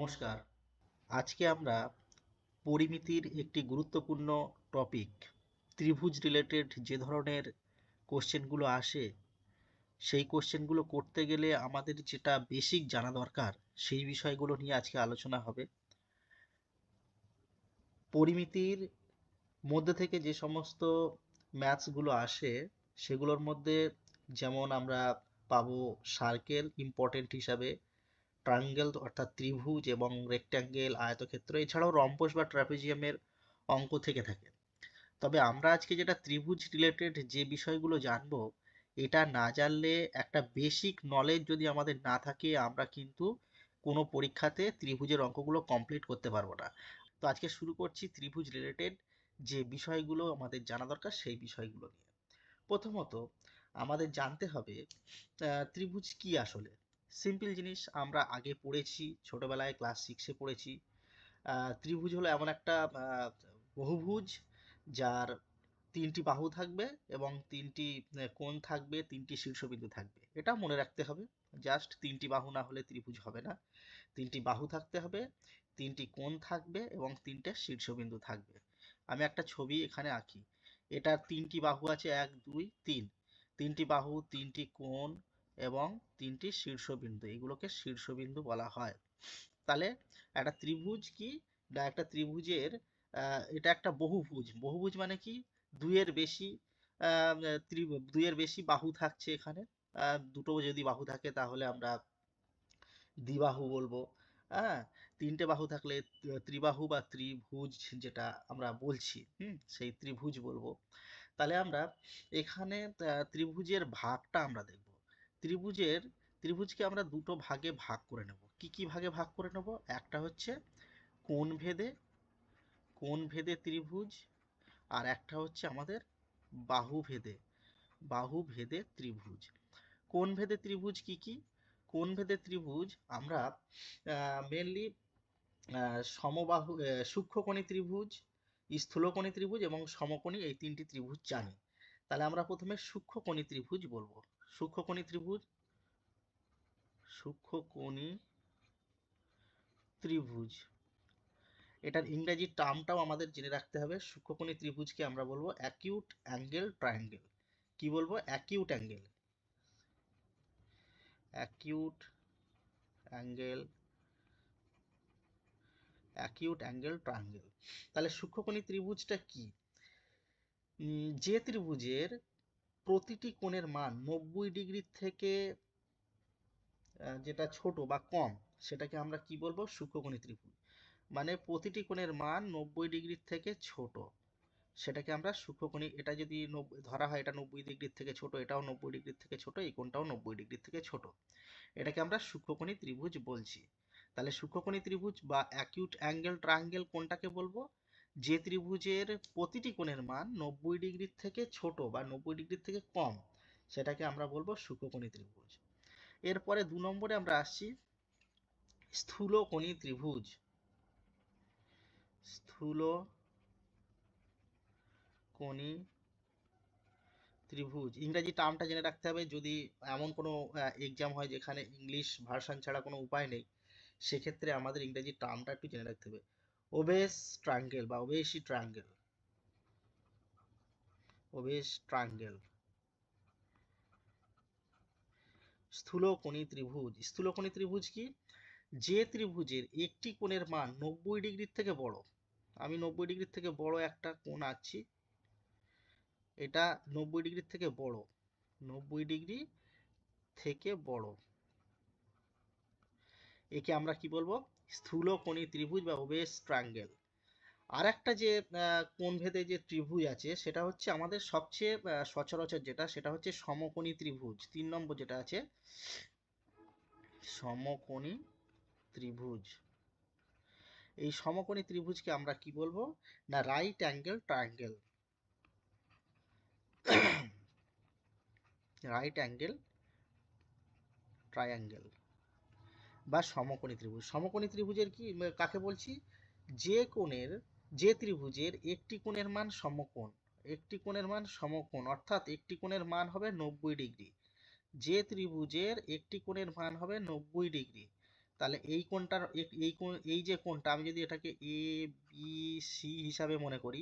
নমস্কার। আজকে আমরা পরিমিতির একটি গুরুত্বপূর্ণ টপিক, ত্রিভুজ রিলেটেড যে ধরনের কোশ্চেনগুলো আসে, সেই কোশ্চেনগুলো করতে গেলে আমাদের যেটা বেসিক জানা দরকার, সেই বিষয়গুলো নিয়ে আজকে আলোচনা হবে। পরিমিতির মধ্যে থেকে যে সমস্ত ম্যাথসগুলো আসে, সেগুলোর মধ্যে যেমন আমরা পাবো সার্কেল ইম্পর্টেন্ট হিসাবে, ট্রায়াঙ্গেল অর্থাৎ ত্রিভুজ এবং রেক্ট্যাঙ্গেল আয়তক্ষেত্র, এছাড়াও রম্বস বা ট্রাপিজিয়ামের অঙ্ক থেকে থাকে। তবে আমরা আজকে যেটা ত্রিভুজ রিলেটেড যে বিষয়গুলো জানবো, এটা না জানলে, একটা বেসিক নলেজ যদি আমাদের না থাকে, আমরা কিন্তু কোনো পরীক্ষাতে ত্রিভুজের অঙ্কগুলো কমপ্লিট করতে পারবো না। তো আজকে শুরু করছি ত্রিভুজ রিলেটেড যে বিষয়গুলো আমাদের জানা দরকার সেই বিষয়গুলো নিয়ে। প্রথমত আমাদের জানতে হবে ত্রিভুজ কি আসলে। সিম্পল জিনিস, আমরা আগে পড়েছি, ছোটবেলায় ক্লাস 6-এ পড়েছি। ত্রিভুজ হলো এমন একটা বহুভুজ যার তিনটি বাহু থাকবে এবং তিনটি কোণ থাকবে, তিনটি শীর্ষবিন্দু থাকবে। এটা মনে রাখতে হবে। জাস্ট তিনটি বাহু না হলে ত্রিভুজ হবে না। তিনটি বাহু থাকতে হবে, তিনটি কোণ থাকবে এবং তিনটে শীর্ষবিন্দু থাকবে। আমি একটা ছবি এখানে আঁকি। এটার তিনটি বাহু আছে, 1 2 3। তিনটি বাহু, তিনটি কোণ এবং তিনটি শীর্ষবিন্দু, এগুলোকে শীর্ষবিন্দু বলা হয়। তাহলে একটা ত্রিভুজ কি না, একটা ত্রিভুজের এটা একটা বহুভুজ। বহুভুজ মানে কি, দুইয়ের বেশি আহ, দুইয়ের বেশি বাহু থাকছে এখানে। দুটো যদি বাহু থাকে তাহলে আমরা দ্বিবাহু বলবো। হ্যাঁ, তিনটে বাহু থাকলে ত্রিবাহু বা ত্রিভুজ যেটা আমরা বলছি, সেই ত্রিভুজ বলবো। তাহলে আমরা এখানে ত্রিভুজের ভাগটা আমরা দেখব। ত্রিভুজের ত্রিভুজকে আমরা দুটো ভাগে ভাগ করে নেব। কি কি ভাগে ভাগ করে নেব? একটা হচ্ছে কোণ ভেদে ত্রিভুজ, আর একটা হচ্ছে আমাদের বাহু ভেদে ত্রিভুজ। কোণ ভেদে ত্রিভুজ কি কি? কোণ ভেদে ত্রিভুজ আমরা মেনলি সমবাহু সূক্ষ্মকোণী ত্রিভুজ, স্থূলকোণী ত্রিভুজ এবং সমকোণী, এই তিনটি ত্রিভুজ জানি। তাহলে আমরা প্রথমে সূক্ষ্মকোণী ত্রিভুজ বলবো। সূক্ষ্মকোণী ত্রিভুজ, সূক্ষ্মকোণী ত্রিভুজ, এটার ইংরেজি টার্মটাও আমাদের জেনে রাখতে হবে। সূক্ষ্মকোণী ত্রিভুজকে আমরা বলবো অ্যাকিউট অ্যাঙ্গেল ট্রায়াঙ্গেল। কি বলবো? Acute angle, acute angle, acute angle triangle. তাহলে সূক্ষ্মকোণী ত্রিভুজটা কি? যে ত্রিভুজের প্রতিটি কোণের মান 90 ডিগ্রি থেকে যেটা ছোট বা কম, সেটাকে আমরা কি বলবো? সূক্ষ্মকোণী ত্রিভুজ। মানে প্রতিটি কোণের মান 90 ডিগ্রি থেকে ছোট, সেটাকে আমরা সূক্ষ্মকোণী। এটা যদি ধরা হয় এটা 90 ডিগ্রি থেকে ছোট, এটাও 90 ডিগ্রি থেকে ছোট, এই কোণটাও 90 ডিগ্রি থেকে ছোট, এটাকে আমরা সূক্ষ্মকোণী ত্রিভুজ বলছি। তাহলে সূক্ষ্মকোণী ত্রিভুজ বা অ্যাকিউট অ্যাঙ্গেল ট্রায়াঙ্গেল কোনটাকে বলবো? যে ত্রিভুজের প্রতিটি কোণের মান 90 ডিগ্রি থেকে ছোট বা 90 ডিগ্রি থেকে কম, সেটাকে আমরা বলবো সূক্ষ্মকোণী ত্রিভুজ। এরপরে 2 নম্বরে আমরা আসছি স্থূলকোণী ত্রিভুজ। স্থূলকোণী ত্রিভুজ, ইংরেজি টার্মটা জেনে রাখতে হবে। যদি এমন কোনো এক্সাম হয় যেখানে ইংলিশ ভার্সন ছাড়া কোনো উপায় নেই, সেক্ষেত্রে আমাদের ইংরেজি টার্মটা একটু জেনে রাখতে হবে। ওবেস ট্রায়াঙ্গেল বা ওবেসি ট্রায়াঙ্গেল, ওবেস ট্রায়াঙ্গেল। স্থূলকোণী ত্রিভুজ, স্থূলকোণী ত্রিভুজ কি? যে ত্রিভুজের একটি কোণের মান 90 ডিগ্রির থেকে বড়। আমি 90 ডিগ্রির থেকে বড় একটা কোণ আঁকছি, এটা 90 ডিগ্রির থেকে বড়, 90 ডিগ্রি থেকে বড়, একে আমরা কি বলবো? স্থূলকোণী ত্রিভুজ বা ওবেস ট্রায়াঙ্গেল। আর একটা যে কোণভেদে যে ত্রিভুজ আছে, সেটা হচ্ছে আমাদের সবচেয়ে সচরাচর যেটা, সেটা হচ্ছে সমকোণী ত্রিভুজ। 3 নম্বর যেটা আছে, সমকোণী ত্রিভুজ। এই সমকোণী ত্রিভুজকে আমরা কি বলবো? না, right angle triangle, right angle triangle বা সমকোণী ত্রিভুজ। সমকোণী ত্রিভুজের কি কাকে বলছি? যে ত্রিভুজের একটি কোণের মান সমকোণ, একটি কোণের মান সমকোণ অর্থাৎ একটি কোণের মান হবে 90 ডিগ্রি। যে ত্রিভুজের একটি কোণের মান হবে 90 ডিগ্রি, তাহলে এই কোণটার এই যে কোণটা আমি যদি এটাকে এ বি সি হিসাবে মনে করি,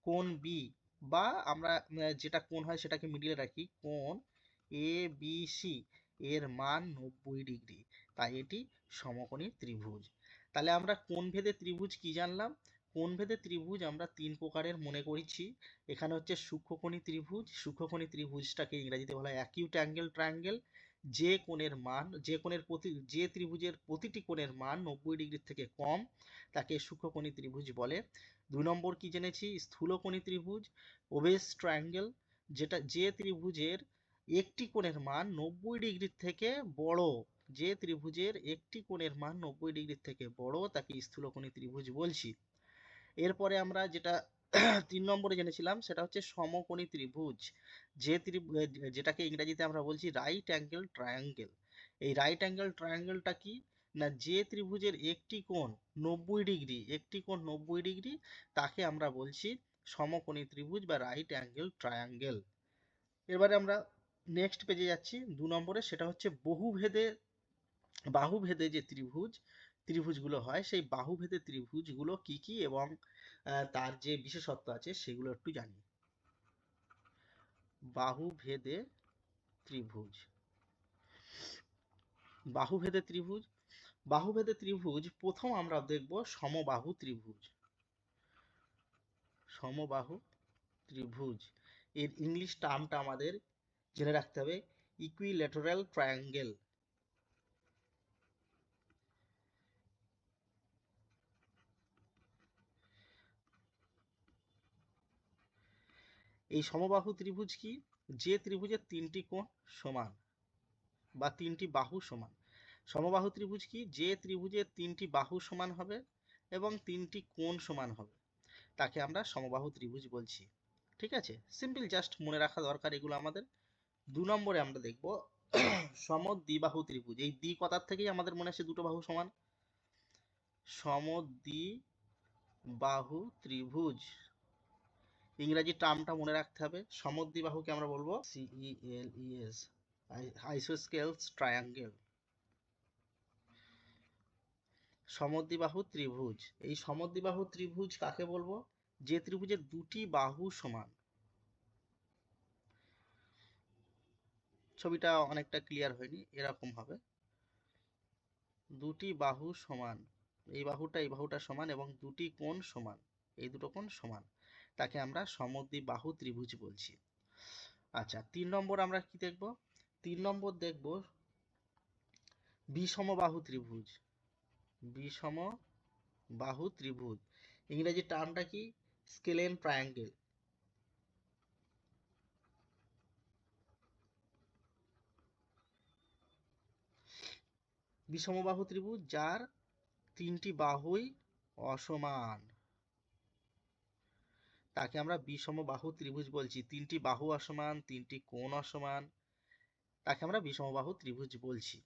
কোণ বি বা আমরা যেটা কোণ হয় সেটাকে মিডিলে রাখি, কোণ এ বি সি এর মান 90°, তাই এটি সমকোণী ত্রিভুজ। তাহলে আমরা কোণভেদে ত্রিভুজ কি জানলাম? কোণভেদে ত্রিভুজ আমরা তিন প্রকারের মনে করেছি। এখানে হচ্ছে সূক্ষ্মকোণী ত্রিভুজ, সূক্ষ্মকোণী ত্রিভুজটাকে ইংরেজিতে বলা হয় অ্যাকিউট অ্যাঙ্গেল ট্রায়াঙ্গেল। যে কোণের মান যে ত্রিভুজের প্রতিটি কোণের মান 90° থেকে কম তাকে সূক্ষ্মকোণী ত্রিভুজ বলে। 2 নম্বর কি জেনেছি? স্থূলকোণী ত্রিভুজ, ওবেস ট্রায়াঙ্গেল, যে ত্রিভুজের একটি কোণের মান 90° থেকে বড়, যে ত্রিভুজের একটি কোণের মান 90° থেকে বড় তাকে স্থূলকোণী ত্রিভুজ বলছি। এরপরে আমরা যেটা 3 নম্বরে জেনেছিলাম সেটা হচ্ছে সমকোণী ত্রিভুজ, যেটাকে ইংরেজিতে আমরা বলছি রাইট অ্যাঙ্গেল ট্রায়াঙ্গেল। এই রাইট অ্যাঙ্গেল ট্রায়াঙ্গেলটা কি না, যে ত্রিভুজের একটি কোণ 90°, তাকে আমরা বলছি সমকোণী ত্রিভুজ বা রাইট অ্যাঙ্গেল ট্রায়াঙ্গেল। এবারে আমরা নেক্সট পেজে যাচ্ছি 2 নম্বরে, সেটা হচ্ছে বাহুভেদে যে ত্রিভুজগুলো হয় সেই বাহুভেদে ত্রিভুজগুলো কি কি এবং তার যে বিশেষত্ব আছে সেগুলো একটু জানি। বাহুভেদে ত্রিভুজ, বাহুভেদে ত্রিভুজ প্রথম আমরা দেখব সমবাহু ত্রিভুজ। এর ইংলিশ টার্মটা আমাদের জেনে রাখতে হবে, ইকুইল্যাটারাল ট্রায়াঙ্গেল। এই সমবাহু ত্রিভুজ কি? যে ত্রিভুজের তিনটি কোণ সমান বা তিনটি বাহু সমান। সমবাহু ত্রিভুজ কি? যে ত্রিভুজের তিনটি বাহু সমান হবে এবং তিনটি কোণ সমান হবে তাকে আমরা সমবাহু ত্রিভুজ বলছি। ঠিক আছে, সিম্পল, জাস্ট মনে রাখা দরকার এগুলো আমাদের। 2 নম্বরে আমরা দেখব সমদ্বিবাহু ত্রিভুজ। এই দ্বি কথার থেকেই আমাদের মনে আসে দুটো বাহু সমান। সমদ্বিবাহু ত্রিভুজ, ইংরেজি টার্মটা মনে রাখতে হবে। সমদ্বিবাহুকে আমরা বলবো CELES, আইসোস্কেলস ট্রায়াঙ্গেল। সমদ্বিবাহু ত্রিভুজ, এই সমদ্বিবাহু ত্রিভুজ কাকে বলবো? যে ত্রিভুজের দুটি বাহু সমান। ছবিটা অনেকটা ক্লিয়ার হয়নি, এরকম হবে, দুটি বাহু সমান, এই বাহুটা সমান এবং দুটি কোণ সমান, এই দুটো কোণ সমান, তাকে আমরা সমদ্বিবাহু ত্রিভুজ বলছি। আচ্ছা, 3 নম্বর আমরা কি দেখব? 3 নম্বর দেখব বিষমবাহু ত্রিভুজ। ইংরেজি টার্মটা কি? স্কেলেন ট্রায়াঙ্গেল। বিষমবাহু ত্রিভুজ যার তিনটি বাহুই অসমান, তাকে আমরা বিষমবাহু ত্রিভুজ বলছি। তিনটি বাহু অসমান, তিনটি কোণ অসমান, তাকে আমরা বিষমবাহু ত্রিভুজ বলছি।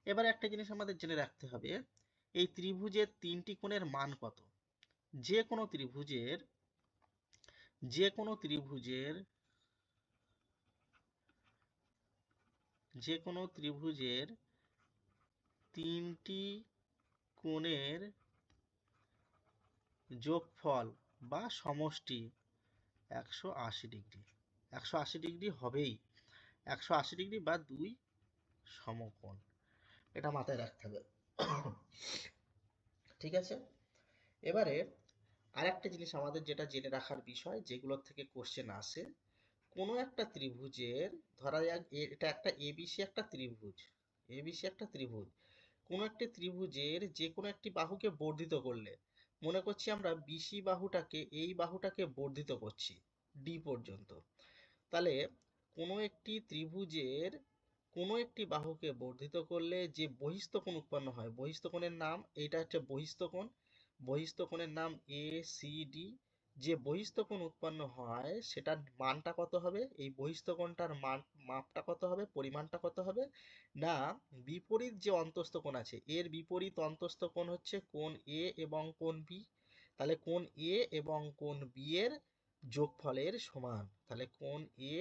এবারে একটা জিনিস আমাদের জেনে রাখতে হবে, এই ত্রিভুজের তিনটি কোণের মান কত? যে কোনো ত্রিভুজের তিনটি কোণের যোগফল বা সমষ্টি 180°। 180° হবেই, 180° বা 2 সমকোণ, এটা মাথায় রাখতে হবে। ঠিক আছে, এবারে আরেকটা জিনিস আমাদের যেটা জেনে রাখার বিষয়, যেগুলোর থেকে কোশ্চেন আসে, কোনো একটা ত্রিভুজের, ধরা যাক এটা একটা এবিসি একটা ত্রিভুজ, কোনো একটি ত্রিভুজের যে কোনো একটি বাহুকে বর্ধিত করলে, মনে করছি আমরা বিসি বাহুটাকে, এই বাহুটাকে বর্ধিত করছি ডি পর্যন্ত, তাহলে কোনো একটি ত্রিভুজের কোনো একটি বাহুকে বর্ধিত করলে যে বহিস্থ কোণ উৎপন্ন হয়, বহিস্থ কোণের নাম, এইটা হচ্ছে বহিস্থ কোণের নাম ACD। যে বহিস্থ কোণ উৎপন্ন হয় সেটার মানটা কত হবে? এই বহিস্থ কোণটার মাপটা কত হবে, পরিমাণটা কত হবে না, বিপরীত যে অন্তস্থ কোণ আছে এর বিপরীত অন্তস্থ কোণ হচ্ছে কোণ A এবং কোণ B, তাহলে কোণ A এবং কোণ B এর যোগফলের সমান। তাহলে কোণ A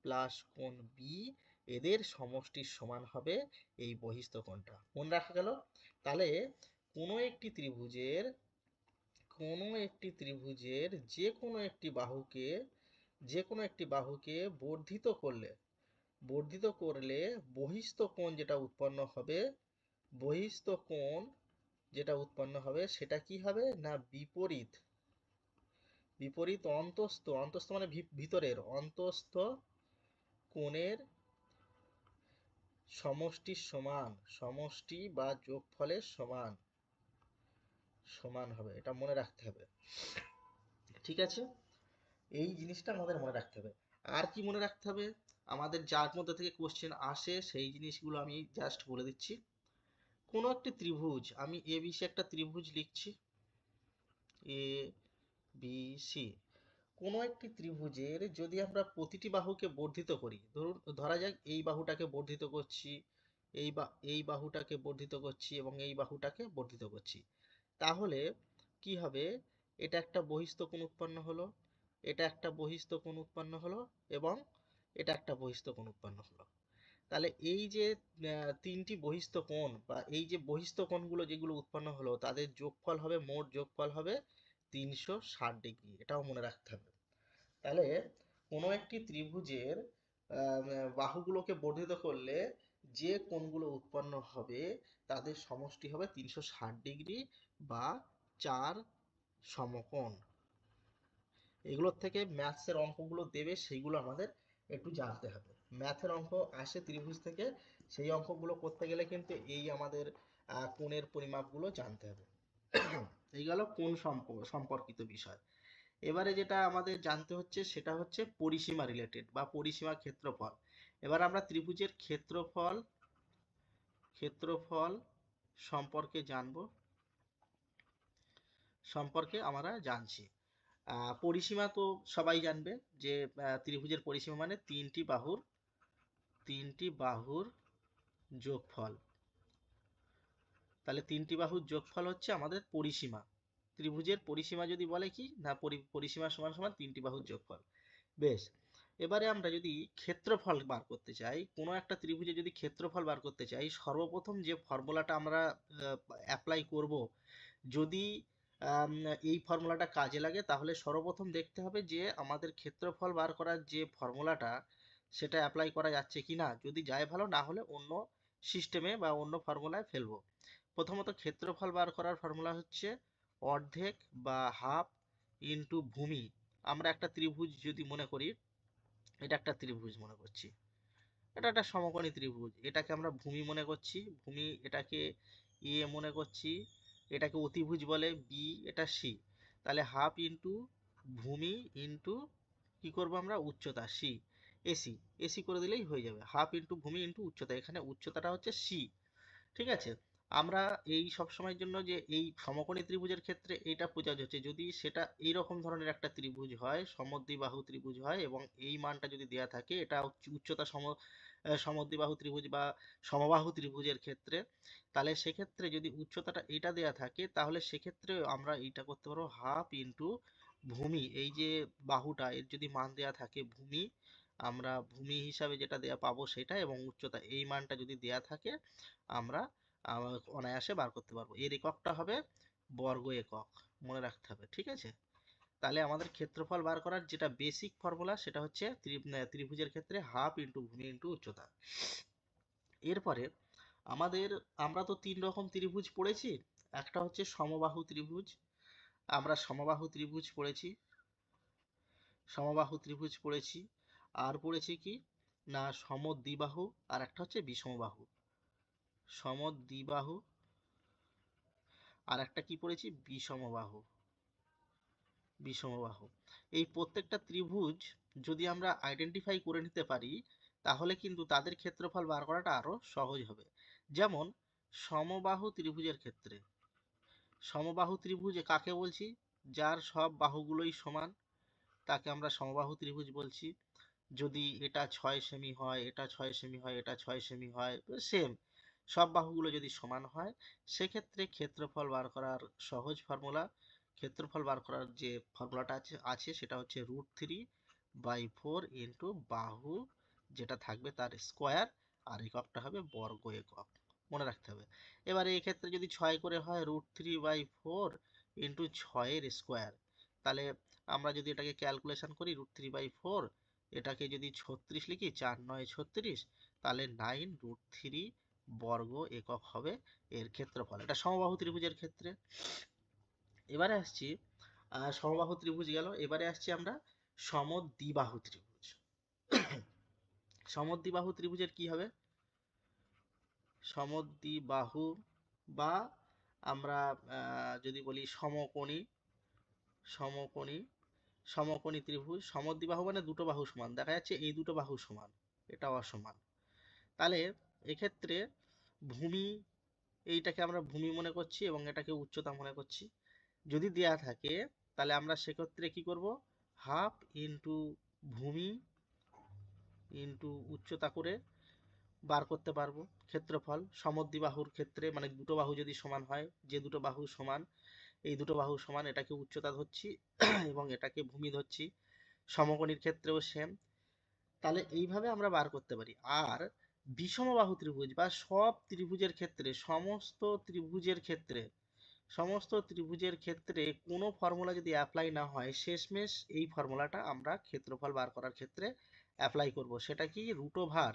প্লাস কোণ B এদের সমষ্টির সমান হবে এই বহিস্থ কোণটা। মনে রাখা গেল? তাহলে কোনো একটি ত্রিভুজের যে কোনো একটি বাহুকে বর্ধিত করলে বহিস্থ কোণ যেটা উৎপন্ন হবে সেটা কি হবে না বিপরীত অন্তস্থ মানে ভিতরের অন্তস্থ কোণের সমষ্টি বা যোগফলের সমান হবে। এটা মনে রাখতে হবে, ঠিক আছে? এই জিনিসটা আমাদের মনে রাখতে হবে। আর কি মনে রাখতে হবে? আমাদের যার মধ্যে থেকে কোশ্চেন আসে সেই জিনিসগুলো আমি জাস্ট বলে দিচ্ছি। কোনো একটি ত্রিভুজ, আমি ABC একটা ত্রিভুজ লিখছি, ABC। কোনো একটি ত্রিভুজের যদি আমরা প্রতিটি বাহুকে বর্ধিত করি, ধরা যাক এই বাহুটাকে বর্ধিত করছি, এই বাহুটাকে বর্ধিত করছি এবং এই বাহুটাকে বর্ধিত করছি, তাহলে কি হবে? এটা একটা বহিস্থ কোণ উৎপন্ন হলো, এটা একটা বহিস্থ কোণ উৎপন্ন হলো এবং এটা একটা বহিস্থ কোণ উৎপন্ন হলো। তাহলে এই যে তিনটি বহিস্থ কোণ বা এই যে বহিস্থ কোণগুলো যেগুলো উৎপন্ন হলো তাদের মোট যোগফল হবে 360 ডিগ্রি। এটাও মনে রাখতে হবে। তাহলে কোনো একটি ত্রিভুজের বাহুগুলোকে বর্ধিত করলে যে কোণগুলো উৎপন্ন হবে তাদের সমষ্টি হবে 360 ডিগ্রি বা 4 সমকোণ। এগুলোর থেকে ম্যাথসের অঙ্কগুলো দেবে, সেইগুলো আমাদের একটু জানতে হবে। ম্যাথের অঙ্ক আসে ত্রিভুজ থেকে, সেই অঙ্কগুলো করতে গেলে কিন্তু এই আমাদের কোণের পরিমাপগুলো জানতে হবে। এই গেল কোণ সম্পর্কিত বিষয়। এবারে যেটা আমাদের জানতে হচ্ছে সেটা হচ্ছে পরিসীমা রিলেটেড বা পরিসীমা ক্ষেত্রফল। এবার আমরা ত্রিভুজের ক্ষেত্রফল সম্পর্কে আমরা জানছি। পরিসীমা তো সবাই জানবে যে ত্রিভুজের পরিসীমা মানে তিনটি বাহুর যোগফল। তাহলে তিনটি বাহুর যোগফল হচ্ছে আমাদের পরিসীমা। ত্রিভুজের পরিসীমা যদি বলে কি না, পরিসীমা সমান সমান তিনটি বাহুর যোগফল। বেশ, এবারে আমরা যদি ক্ষেত্রফল বার করতে চাই, কোনো একটা ত্রিভুজে যদি ক্ষেত্রফল বার করতে চাই, সর্বপ্রথম যে ফর্মুলাটা আমরা অ্যাপ্লাই করব, যদি এই ফর্মুলাটা কাজে লাগে তাহলে সর্বপ্রথম দেখতে হবে যে আমাদের ক্ষেত্রফল বার করার যে ফর্মুলাটা সেটা অ্যাপ্লাই করা যাচ্ছে কি না। যদি যায় ভালো, না হলে অন্য সিস্টেমে বা অন্য ফর্মুলায় ফেলবো। প্রথমত ক্ষেত্রফল বার করার ফর্মুলা হচ্ছে অর্ধেক বা হাফ ইন্টু ভূমি। আমরা একটা ত্রিভুজ যদি মনে করি, এটা একটা ত্রিভুজ মনে করছি, এটা একটা সমকোণী ত্রিভুজ, এটাকে আমরা ভূমি মনে করছি, এটাকে এ মনে করছি, এটাকে অতিভুজ বলে বি, এটা সি। তাহলে হাফ ইন্টু ভূমি ইন্টু কি করব আমরা, উচ্চতা সি, এসি করে দিলেই হয়ে যাবে। হাফ ইন্টু ভূমি ইন্টু উচ্চতা, এখানে উচ্চতাটা হচ্ছে সি, ঠিক আছে? আমরা এই সব সময়ের জন্য যে এই সমকোণী ত্রিভুজের ক্ষেত্রে এটা প্রযোজ্য হচ্ছে, যদি সেটা এইরকম ধরনের একটা ত্রিভুজ হয়, সমদ্বিবাহু ত্রিভুজ হয় এবং এই মানটা যদি দেয়া থাকে, এটা উচ্চতা সমদ্বিবাহু ত্রিভুজ বা সমবাহু ত্রিভুজের ক্ষেত্রে, তাহলে সেক্ষেত্রে যদি উচ্চতাটা এটা দেয়া থাকে তাহলে সেক্ষেত্রে আমরা এইটা করতে পারবো হাফ ইন্টু ভূমি, এই যে বাহুটা এর যদি মান দেয়া থাকে ভূমি, আমরা ভূমি হিসাবে যেটা দেয়া পাবো সেটা, এবং উচ্চতা এই মানটা যদি দেয়া থাকে আমরা অনায়াসে বার করতে পারবো। এর এককটা হবে বর্গ একক, মনে রাখতে হবে, ঠিক আছে? তাহলে আমাদের ক্ষেত্রফল বার করার যেটা বেসিক ফর্মুলা সেটা হচ্ছে ত্রিভুজের ক্ষেত্রে হাফ ইন্টু ভূমি ইন্টু উচ্চতা। এরপরে আমরা তো তিন রকম ত্রিভুজ পড়েছি। একটা হচ্ছে সমবাহু ত্রিভুজ, আমরা সমবাহু ত্রিভুজ পড়েছি। আর পড়েছি কি না সমদ্বিবাহু, আর একটা হচ্ছে বিষমবাহু। সমদ্বিবাহু আর একটা কি পড়েছি, বিষমবাহু। এই প্রত্যেকটা ত্রিভুজ যদি আমরা আইডেন্টিফাই করে নিতে পারি তাহলে কিন্তু তাদের ক্ষেত্রফল বার করাটা আরো সহজ হবে। যেমন সমবাহু ত্রিভুজে কাকে বলছি, যার সব বাহুগুলোই সমান, তাকে আমরা সমবাহু ত্রিভুজ বলছি। যদি এটা 6 সেমি হয়, এটা 6 সেমি হয়, এটা 6 সেমি হয়, সেম সব বাহুগুলো যদি সমান হয়, সেক্ষেত্রে ক্ষেত্রফল বার করার সহজ ফর্মুলা, ক্ষেত্রফল বার করার যে ফর্মুলাটা আছে সেটা হচ্ছে √3/4 ইন্টু বাহু যেটা থাকবে তার স্কোয়ার, আর এককটা হবে বর্গ একক, মনে রাখতে হবে। এবারে এই ক্ষেত্রে যদি 6 করে হয় √3/4 ইন্টু 6-এর স্কোয়ার, তাহলে আমরা যদি এটাকে ক্যালকুলেশন করি √3/4, এটাকে যদি 36 লিখি, 4 9 36, তাহলে 9√3 বর্গ একক হবে এর ক্ষেত্রফল। এটা সমবাহু ত্রিভুজের ক্ষেত্রে। এবারে আসছি, সমবাহু ত্রিভুজ গেল, এবারে আসছি আমরা সমদ্বিবাহু ত্রিভুজ। সমদ্বিবাহু ত্রিভুজের কি হবে? সমদ্বিবাহু বা আমরা যদি বলি সমকোণী, সমকোণী সমকোণী ত্রিভুজ। সমদ্বিবাহু মানে দুটো বাহু সমান, দেখা যাচ্ছে এই দুটো বাহু সমান, এটা অসমান। তাহলে এক্ষেত্রে ভূমি, এইটাকে আমরা ভূমি মনে করছি এবং এটাকে উচ্চতা মনে করছি। যদি দেয়া থাকে তাহলে আমরা সেক্ষেত্রে কি করব, হাফ ইন্টু ভূমি ইন্টু উচ্চতা করে বার করতে পারবো ক্ষেত্রফল। সমদ্বিবাহুর ক্ষেত্রে মানে দুটো বাহু যদি সমান হয়, যে দুটো বাহু সমান, এই দুটো বাহু সমান, এটাকে উচ্চতা ধরছি এবং এটাকে ভূমি ধরছি। সমকোণীর ক্ষেত্রেও সেম। তাহলে এইভাবে আমরা বার করতে পারি। আর বিষমবাহু ত্রিভুজ বা সব ত্রিভুজের ক্ষেত্রে, সমস্ত ত্রিভুজের ক্ষেত্রে কোনো ফর্মুলা যদি অ্যাপ্লাই না হয়, শেষমেশ এই ফর্মুলাটা আমরা ক্ষেত্রফল বার করার ক্ষেত্রে অ্যাপ্লাই করব। সেটা কি? √Over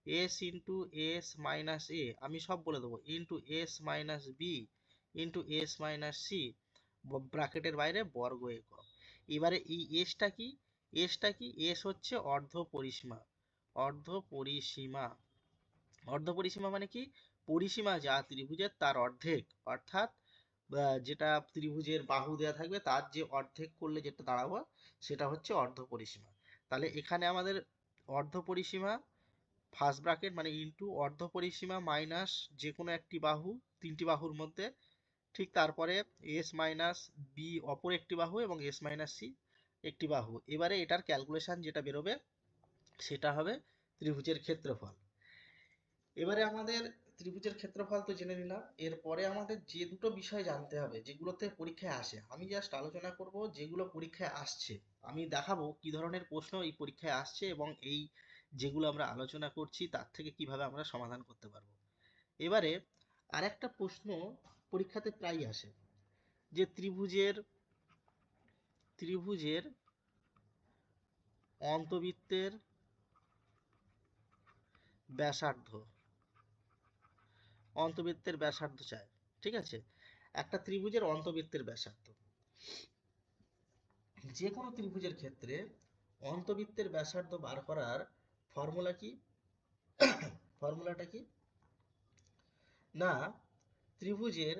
s into s minus a, আমি সব বলে দেবো, into s minus b into s minus c, ব্র্যাকেটের বাইরে বর্গ একক। এবারে এই এসটা কি? এস হচ্ছে অর্ধ পরিসীমা। অর্ধ পরিসীমা মানে কি? পরিসীমা যা ত্রিভুজের তার অর্ধেক, অর্থাৎ যেটা ত্রিভুজের বাহু দেওয়া থাকবে তার যে অর্ধেক করলে যেটা দাঁড়াবো, সেটা হচ্ছে অর্ধ পরিসীমা। তাহলে এখানে আমাদের অর্ধ পরিসীমা ফার্স্ট ব্র্যাকেট মানে ইন্টু অর্ধ পরিসীমা মাইনাস যে কোনো একটি বাহু, তিনটি বাহুর মধ্যে, ঠিক তারপরে এস মাইনাস বি অপর একটি বাহু এবং এস মাইনাস সি একটি বাহু। এবারে এটার ক্যালকুলেশন যেটা বেরোবে সেটা হবে ত্রিভুজের ক্ষেত্রফল। এবারে আমাদের ত্রিভুজের ক্ষেত্রফল তো জেনে নিলাম, এরপরে আমাদের যে দুটো বিষয় জানতে হবে যেগুলোতে পরীক্ষায় আসে, আমি জাস্ট আলোচনা করব যেগুলো পরীক্ষায় আসছে, আমি দেখাবো কি ধরনের প্রশ্ন এই পরীক্ষায় আসছে এবং এই যেগুলো আমরা আলোচনা করছি তার থেকে কিভাবে আমরা সমাধান করতে পারবো। এবারে আরেকটা প্রশ্ন পরীক্ষাতে প্রায়ই আসে, যে ত্রিভুজের অন্তবৃত্তের ব্যাসার্ধ চায়। ঠিক আছে, একটা ত্রিভুজের অন্তবৃত্তের ব্যাসার্ধ, যে কোনো ত্রিভুজের ক্ষেত্রে অন্তবৃত্তের ব্যাসার্ধ বার করার ফর্মুলা কি? ফর্মুলাটা কি না, ত্রিভুজের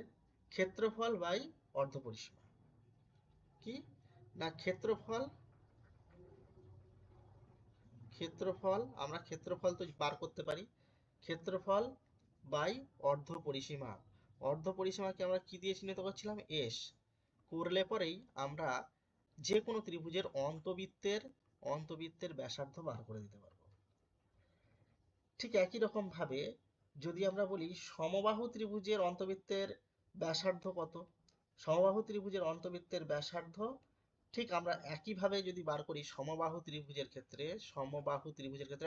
ক্ষেত্রফল বাই অর্ধ পরিসীমা। কি না, ক্ষেত্রফল আমরা ক্ষেত্রফল তো বার করতে পারি, ক্ষেত্রফল বাই অর্ধ পরিসীমা। অর্ধ পরিসীমাকে আমরা কি দিয়ে চিহ্নিত করছিলাম? এস। করলে পরেই আমরা যে কোনো ত্রিভুজের অন্তবৃত্তের ব্যাসার্ধ বার করে দিতে পারবো। ঠিক একই রকম ভাবে যদি আমরা বলি সমবাহু ত্রিভুজের অন্তবৃত্তের ব্যাসার্ধ কত, সমবাহু ত্রিভুজের অন্তবৃত্তের ব্যাসার্ধ ঠিক আমরা একইভাবে যদি বার করি সমবাহু ত্রিভুজের ক্ষেত্রে,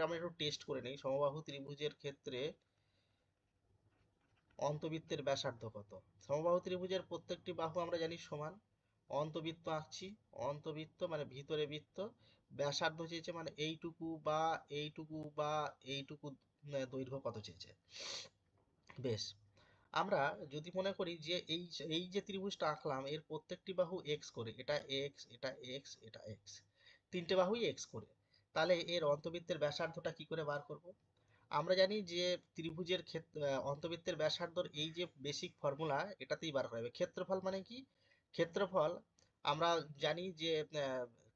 আমরা একটু টেস্ট করে নিই, সমবাহু ত্রিভুজের ক্ষেত্রে অন্তবৃত্তের ব্যাসার্ধ কত। সমবাহু ত্রিভুজের প্রত্যেকটি বাহু আমরা জানি সমান, অন্তবৃত্ত আঁকছি, অন্তবৃত্ত মানে ভিতরে বৃত্ত, ব্যাসার্ধ চেয়েছে মানে এইটুকু দৈর্ঘ্য কত চেয়েছে। বেশ, আমরা যদি মনে করি যে এই যে ত্রিভুজটা আঁকলাম এর প্রত্যেকটি বাহু এক্স করে, এটা এক্স, এটা এক্স, এটা এক্স, তিনটে বাহুই এক্স করে, তাহলে এর অন্তবৃত্তের ব্যাসার্ধটা কি করে বার করব? আমরা জানি যে ত্রিভুজের অন্তবৃত্তের ব্যাসার্ধর এই যে বেসিক ফর্মুলা, এটাতেই বার করা যাবে। ক্ষেত্রফল মানে কি? ক্ষেত্রফল আমরা জানি যে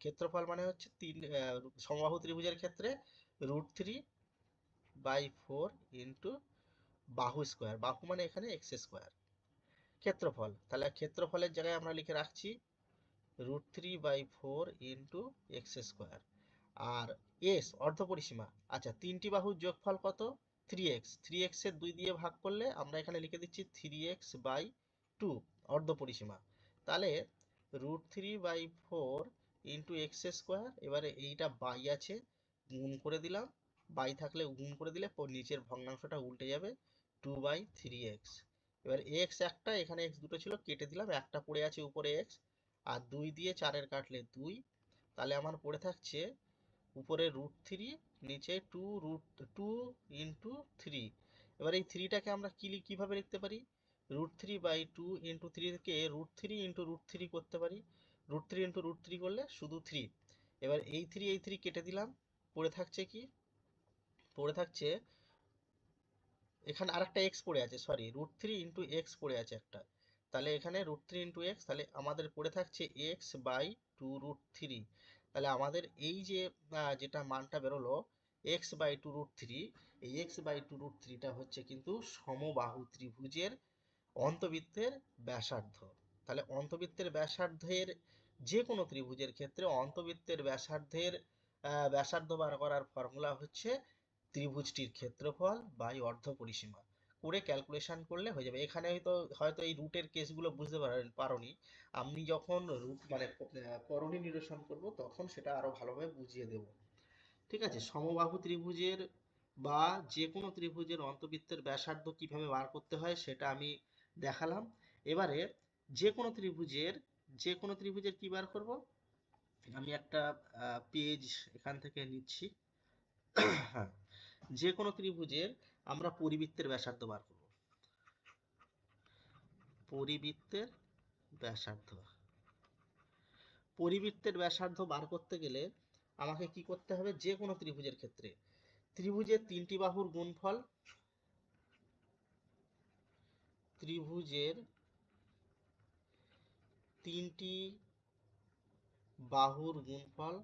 ক্ষেত্রফল মানে হচ্ছে সমবাহু ত্রিভুজের ক্ষেত্রে √3/4 ইন্টু বাহু স্কোয়ার, বাহু মানে এখানে এক্স স্কোয়ার, ক্ষেত্রফল। তাহলে ক্ষেত্রফলের জায়গায় আমরা লিখে রাখছি √3/4 ইন্টু এক্স স্কোয়ার। আর এস অর্ধ পরিসীমা, আচ্ছা তিনটি বাহুর যোগফল কত? 3x, 3x এর 2 দিয়ে ভাগ করলে আমরা এখানে লিখে দিচ্ছি 3x/2 অর্ধ পরিসীমা। তাহলে √3/4 ইন্টু এক্স স্কোয়ার, এবারে এইটা বাই আছে, গুণ করে দিলাম বাই থাকলে গুণ করে দিলে নিচের ভগ্নাংশটা উল্টে যাবে, 2/3x। এবার এক্স একটা, এখানে এক্স দুটো ছিল, কেটে দিলাম, একটা পড়ে আছে উপরে এক্স, আর 2 দিয়ে 4-এর কাটলে 2, তাহলে আমার পড়ে থাকছে উপরে √3, নিচে 2 এবার এই 3টাকে আমরা কিভাবে লিখতে পারি? √3/2 ইন্টু 3 কে √3 ইন্টু √3 করতে পারি। √3 ইন্টু √3 করলে শুধু 3। এবার এই 3 কেটে দিলাম, পড়ে থাকছে কি? পড়ে থাকছে এখানে আরেকটা এক্স পড়ে আছে, সরি, √3 ইন্টু এক্স পড়ে আছে একটা, তাহলে এখানে √3 ইন্টু এক্স, তাহলে আমাদের পড়ে থাকছে x/2√3। তাহলে আমাদের এই যে যেটা মানটা বেরোলো x/2√3, এই x/2√3টা হচ্ছে কিন্তু সমবাহু ত্রিভুজের অন্তবৃত্তের ব্যাসার্ধ। তাহলে অন্তবৃত্তের ব্যাসার্ধের যে কোনো ত্রিভুজের ক্ষেত্রে অন্তবৃত্তের ব্যাসার্ধ বার করার ফর্মুলা হচ্ছে ত্রিভুজটির ক্ষেত্রফল বাই অর্ধ পরিসীমা, করে ক্যালকুলেশন করলে হয়ে যাবে। এখানে হয়তো এই রুটের কেসগুলো বুঝতে পারোনি, আমি যখন রুট মানে করণী নিরসন করব তখন সেটা আরো ভালোভাবে বুঝিয়ে দেব। ঠিক আছে, সমবাহু ত্রিভুজের বা যে কোনো ত্রিভুজের অন্তবৃত্তের ব্যাসার্ধ কিভাবে বার করতে হয় সেটা আমি দেখালাম। এবারে যে কোনো ত্রিভুজের কি বার করব, আমি একটা পেজ এখান থেকে নিচ্ছি। হ্যাঁ, যে কোনো ত্রিভুজের আমরা পরিবৃত্তের ব্যাসার্ধ বার করব। পরিবৃত্তের ব্যাসার্ধ পরিবৃত্তের ব্যাসার্ধ বার করতে গেলে আমাকে কি করতে হবে? যে কোনো ত্রিভুজের ক্ষেত্রে ত্রিভুজের তিনটি বাহুর গুণফল, ত্রিভুজের তিনটি বাহুর গুণফল,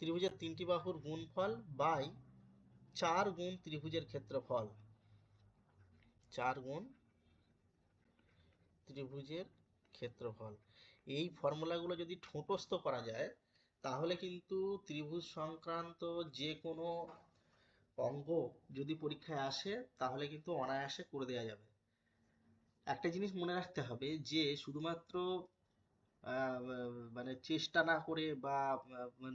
ত্রিভুজের তিনটি বাহুর গুণফল বাই 4 গুণ ত্রিভুজের ক্ষেত্রফল, 4 গুণ ত্রিভুজের ক্ষেত্রফল। এই ফর্মুলাগুলো যদি ঠোঁটস্থ করা যায় তাহলে কিন্তু ত্রিভুজ সংক্রান্ত যে কোনো অঙ্ক যদি পরীক্ষায় আসে তাহলে কিন্তু অনায়াসে করে দেওয়া যাবে। একটা জিনিস মনে রাখতে হবে যে শুধুমাত্র মানে চেষ্টা না করে বা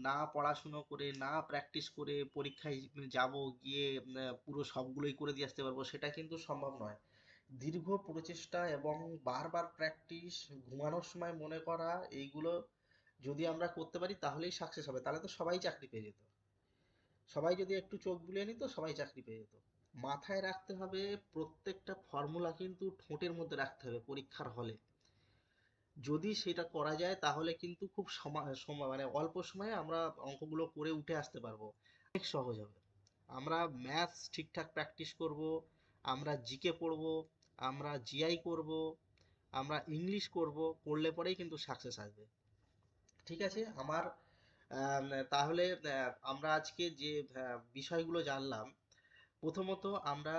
না পড়াশুনো করে না প্র্যাকটিস করে পরীক্ষায় যাব, গিয়ে পুরো সবগুলোই করে দিয়ে আসতে পারবো সেটা কিন্তু সম্ভব নয়। দীর্ঘ প্রচেষ্টা এবং বারবার প্র্যাকটিস, ঘুমানোর সময় মনে করা, এইগুলো যদি আমরা করতে পারি তাহলেই সাকসেস হবে। তাহলে তো সবাই চাকরি পেয়ে যেত, সবাই যদি একটু চোখ বুলিয়ে নিত সবাই চাকরি পেয়ে যেত। মাথায় রাখতে হবে প্রত্যেকটা ফর্মুলা কিন্তু ঠোঁটের মধ্যে রাখতে হবে পরীক্ষার হলে। যদি সেটা করা যায় তাহলে কিন্তু খুব সময় মানে অল্প সময়ে আমরা অঙ্কগুলো করে উঠে আসতে পারবো, অনেক সহজ হবে। আমরা ম্যাথস ঠিকঠাক প্র্যাকটিস করব, আমরা জিকে পড়ব, আমরা জিআই করব, আমরা ইংলিশ করব, করলে পরেই কিন্তু সাকসেস আসবে। ঠিক আছে, আমার তাহলে আমরা আজকে যে বিষয়গুলো জানলাম, প্রথমত আমরা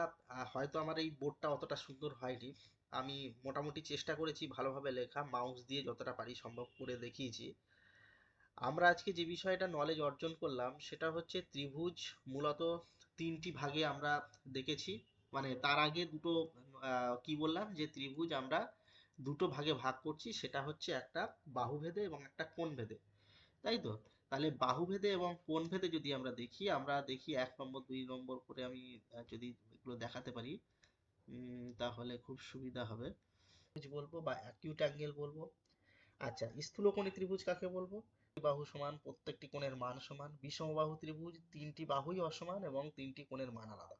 হয়তো আমার এই বোর্ডটা অতটা সুন্দর হয়নি, আমি মোটামুটি চেষ্টা করেছি ভালোভাবে লেখা, মাউস দিয়ে যতটা পারি সম্ভব করে দেখিয়েছি। আমরা আজকে যে বিষয়টা নলেজ অর্জন করলাম সেটা হচ্ছে ত্রিভুজ মূলত তিনটি ভাগে আমরা দেখেছি। মানে তার আগে দুটো কি বললাম যে ত্রিভুজ আমরা দুটো ভাগে ভাগ করছি, সেটা হচ্ছে একটা বাহুভেদে এবং একটা কোণভেদে, তাই তো? তাহলে বাহুভেদে এবং কোণভেদে যদি আমরা দেখি 1 নম্বর 2 নম্বর করে আমি যদি এগুলো দেখাতে পারি তাহলে খুব সুবিধা হবে। ত্রিভুজ বলবো বা অ্যাকিউট অ্যাঙ্গেল বলবো। আচ্ছা, স্থূলকোণী ত্রিভুজ কাকে বলবো? বাহু সমান, প্রত্যেকটি কোণের মান সমান। বিষমবাহু ত্রিভুজ, তিনটি বাহুই অসমান এবং তিনটি কোণের মান আলাদা।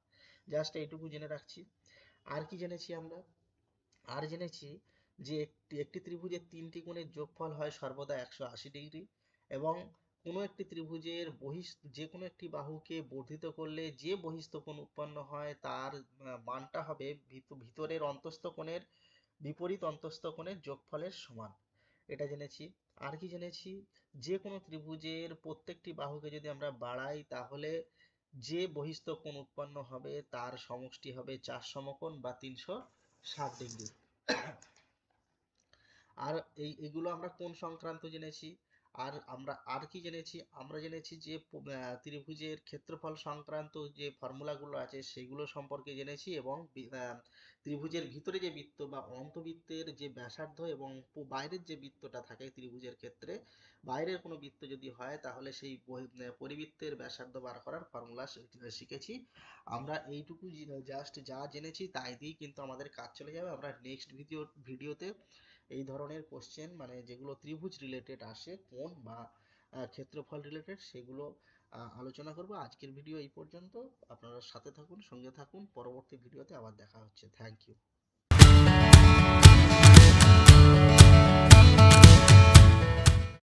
জাস্ট এইটুকু জেনে রাখছি। আর কি জেনেছি আমরা? আর জেনেছি যে একটি একটি ত্রিভুজের তিনটি কোণের যোগফল হয় সর্বদা 180 ডিগ্রি, এবং কোনো একটি ত্রিভুজের যে কোনো একটি বাহুকে বর্ধিত করলে যে বহিস্থ কোণ উৎপন্ন হয় তার মানটা হবে ভিতরের অন্তস্থ কোণের বিপরীত অন্তস্থ কোণের যোগফলের সমান। এটা জেনেছি। আর কি জেনেছি? যে কোনো ত্রিভুজের প্রত্যেকটি বাহুকে যদি আমরা বাড়াই তাহলে যে বহিস্থ কোণ উৎপন্ন হবে তার সমষ্টি হবে 4 সমকোণ বা 360 ডিগ্রি। আর এগুলো আমরা কোন সংক্রান্ত জেনেছি। আর আমরা আর কি জেনেছি? আমরা জেনেছি যে ত্রিভুজের ক্ষেত্রফল সংক্রান্ত যে ফর্মুলাগুলো আছে সেগুলো সম্পর্কে জেনেছি, এবং ত্রিভুজের ভিতরে যে বৃত্ত বা অন্তবৃত্তের যে ব্যাসার্ধ এবং বাইরের যে বৃত্তটা থাকে ত্রিভুজের ক্ষেত্রে বাইরের কোনো বৃত্ত যদি হয় তাহলে সেই পরিবৃত্তের ব্যাসার্ধ বার করার ফর্মুলা শিখেছি। আমরা এইটুকু জাস্ট যা জেনেছি তাই দিয়েই কিন্তু আমাদের কাজ চলে যাবে। আমরা নেক্সট ভিডিওতে এই ধরনের কোশ্চেন মানে যেগুলো ত্রিভুজ রিলেটেড আসে, কোণ বা ক্ষেত্রফল রিলেটেড, সেগুলো আলোচনা করব। আজকের ভিডিও এই পর্যন্ত। আপনারা সাথে থাকুন, সঙ্গে থাকুন, পরবর্তী ভিডিওতে আবার দেখা হচ্ছে। Thank you.